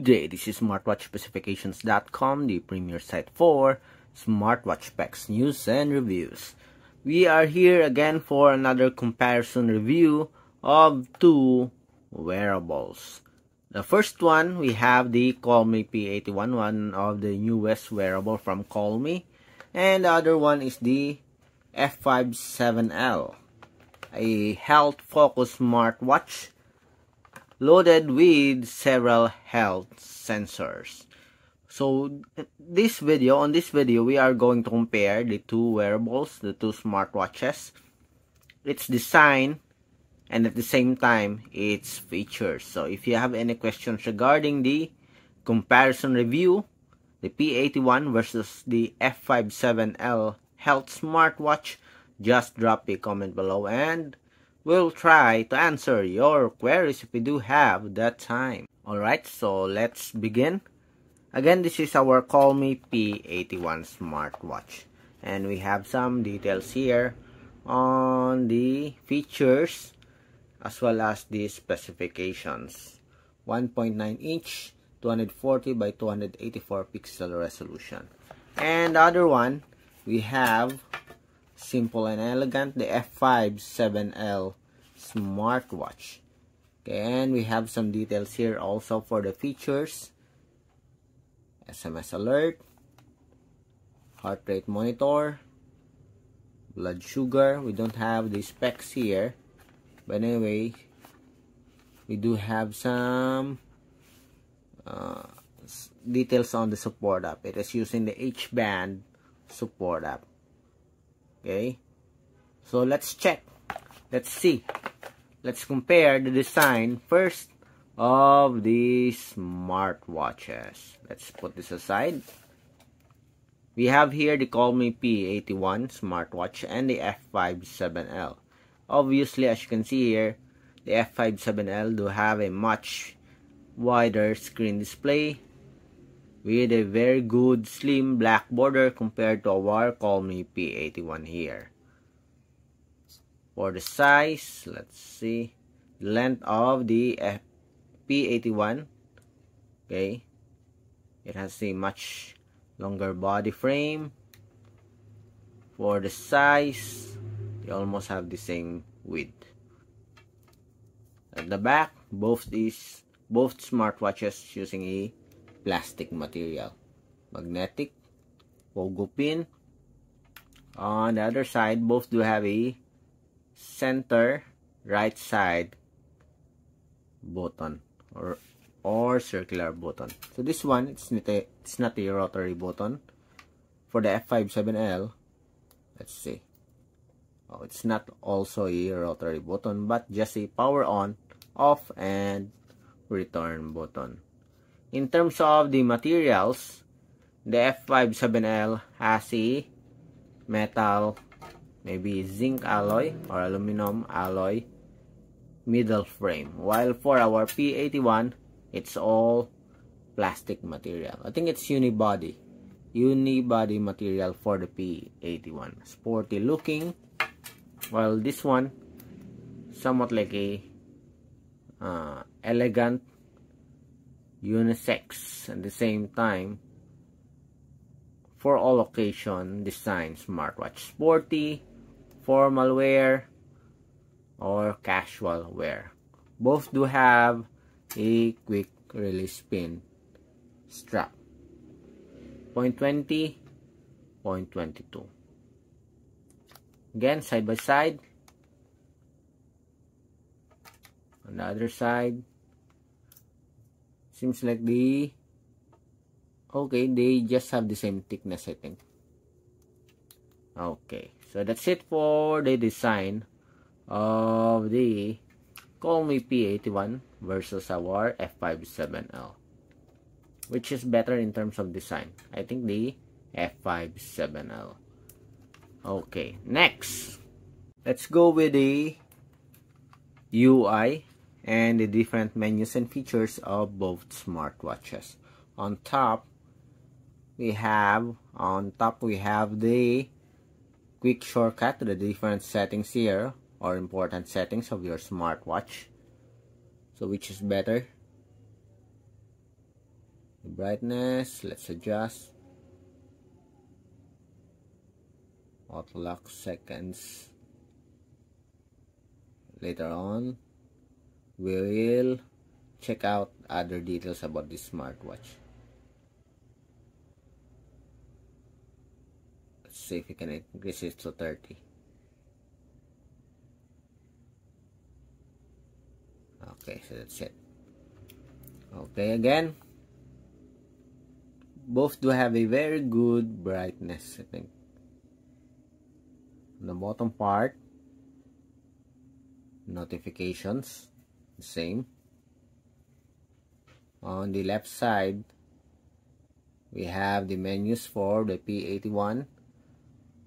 Good day, this is smartwatchspecifications.com, the premier site for smartwatch specs, news, and reviews. We are here again for another comparison review of two wearables. The first one, we have the Callme P81, one of the newest wearable from Callme. And the other one is the F57L, a health-focused smartwatch loaded with several health sensors. So on this video, we are going to compare the two wearables, the two smartwatches, its design, and at the same time, its features. So if you have any questions regarding the comparison review, the P81 versus the F57L health smartwatch, just drop a comment below and we'll try to answer your queries if we do have that time. Alright, so let's begin. Again, this is our Callme P81 smartwatch. And we have some details here on the features as well as the specifications. 1.9 inch, 240 by 284 pixel resolution. And the other one, we have simple and elegant, the F57L smartwatch. Okay, and we have some details here also for the features. SMS alert, heart rate monitor, blood sugar. We don't have the specs here, but anyway, we do have some details on the support app. It is using the H-band support app. Okay, so let's check, let's see, let's compare the design first of these smartwatches. Let's put this aside. We have here the Callme P81 smartwatch and the F57L. Obviously, as you can see here, the F57L do have a much wider screen display with a very good slim black border compared to our Callme P81 here. For the size, let's see, the length of the P81, okay, it has a much longer body frame. For the size, they almost have the same width. At the back, both smartwatches using a plastic material, magnetic, pogo pin. On the other side, both do have a center right side button or circular button. So this one, it's not a rotary button. For the F57L, let's see. Oh, it's not also a rotary button, but just a power on, off, and return button. In terms of the materials, the F57L has a metal, maybe zinc alloy or aluminum alloy middle frame, while for our P81, it's all plastic material. I think it's unibody material for the P81. Sporty looking, while this one somewhat like a elegant unisex at the same time for all occasion design smartwatch. Sporty, formal wear, or casual wear. Both do have a quick release pin strap. 0.20, 0.22. Again, side by side. On the other side, seems like they just have the same thickness, I think. Okay, so that's it for the design of the Callme P81 versus our F57L. Which is better in terms of design? I think the F57L. Okay, next, let's go with the UI and the different menus and features of both smartwatches. On top we have the quick shortcut to the different settings here, or important settings of your smartwatch. So which is better? The brightness, let's adjust. Auto lock seconds. Later on, we will check out other details about this smartwatch. Let's see if we can increase it to 30. Okay, so that's it. Okay, again, both do have a very good brightness, I think. On the bottom part, notifications, the same. On the left side, we have the menus for the P81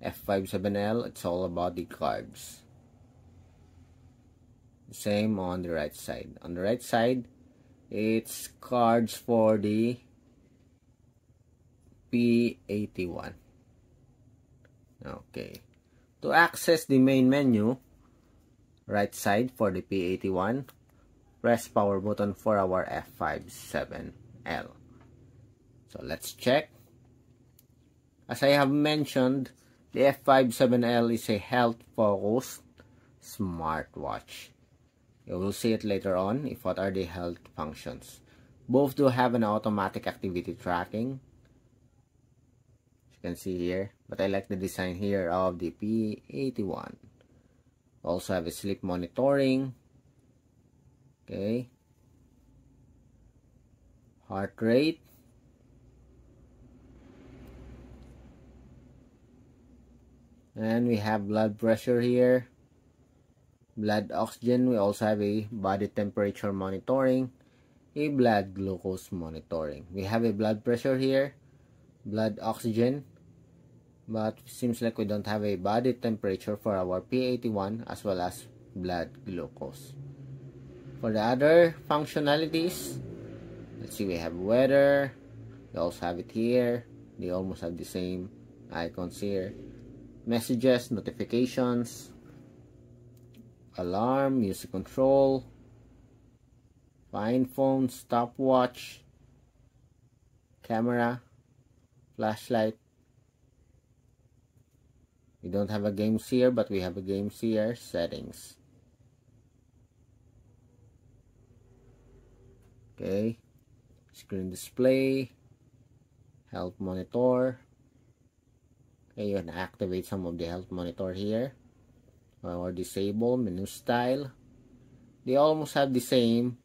F57L. It's all about the cards. The same on the right side. On the right side, it's cards for the P81. Okay. To access the main menu, right side for the P81, press power button for our F57L. So let's check. As I have mentioned, the F57L is a health-focused smartwatch. You will see it later on if what are the health functions. Both do have an automatic activity tracking, as you can see here, but I like the design here of the P81. Also have a sleep monitoring. Okay. Heart rate. And we have blood pressure here. Blood oxygen. We also have a body temperature monitoring. A blood glucose monitoring. We have a blood pressure here. Blood oxygen. But seems like we don't have a body temperature for our P81 as well as blood glucose. For the other functionalities, let's see, we have weather. We also have it here. They almost have the same icons here. Messages, notifications, alarm, music control, find phone, stopwatch, camera, flashlight. We don't have a games here, but we have a games here. Settings. Okay. Screen display. Health monitor. Okay, you can activate some of the health monitor here. Or disable. Menu style. They almost have the same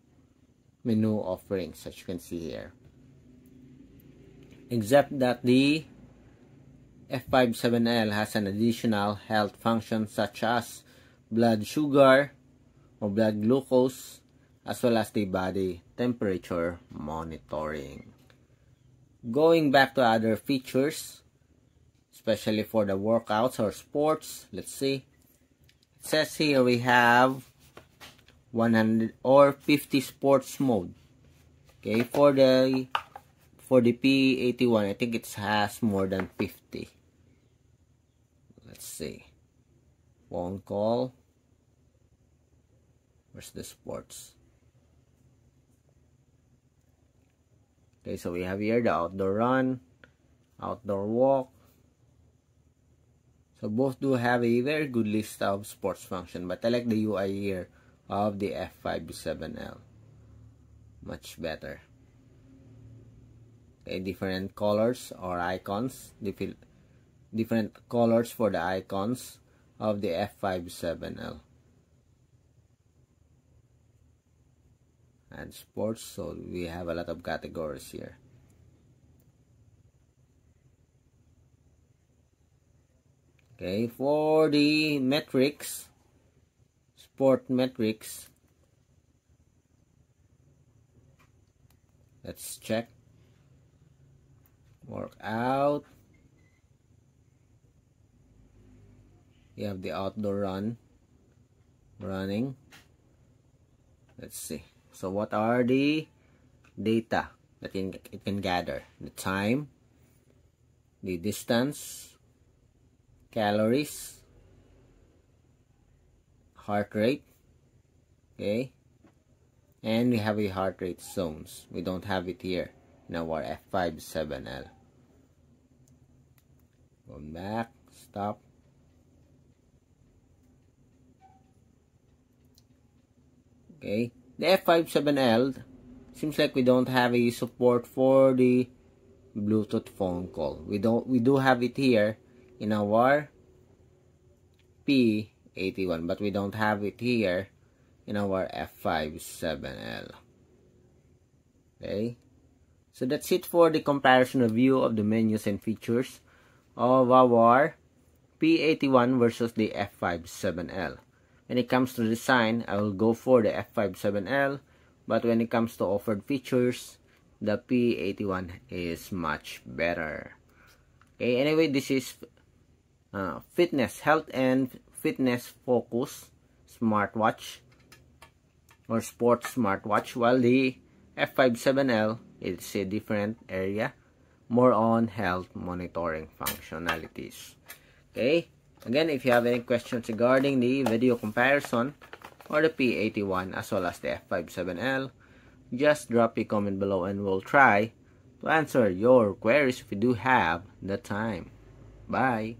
menu offerings as you can see here. Except that the F57L has an additional health function such as blood sugar or blood glucose, as well as the body temperature monitoring. Going back to other features, especially for the workouts or sports, let's see. It says here we have 100 or 50 sports mode. Okay, for the P81, I think it has more than 50. Let's see. Phone call. Where's the sports? Okay, so we have here the outdoor run, outdoor walk. So both do have a very good list of sports function, but I like the UI here of the F57L. Much better. Okay, different colors or icons, different colors for the icons of the F57L. And sports, so we have a lot of categories here. Okay, for the metrics, sport metrics, let's check. Workout. You have the outdoor running. Let's see. So what are the data that it can gather? The time, the distance, calories, heart rate. Okay. And we have a heart rate zones. We don't have it here. in our F57L. Going back, stop. Okay, the F57L seems like we don't have a support for the Bluetooth phone call. We do have it here in our P81, but we don't have it here in our F57L. Okay, so that's it for the comparison review of the menus and features of our P81 versus the F57L. When it comes to design, I will go for the F57L, but when it comes to offered features, the P81 is much better. Okay, anyway, this is fitness, health and fitness focus smartwatch or sports smartwatch, while the F57L is a different area, more on health monitoring functionalities. Okay, again, if you have any questions regarding the video comparison or the P81 as well as the F57L, just drop a comment below and we'll try to answer your queries if you do have the time. Bye!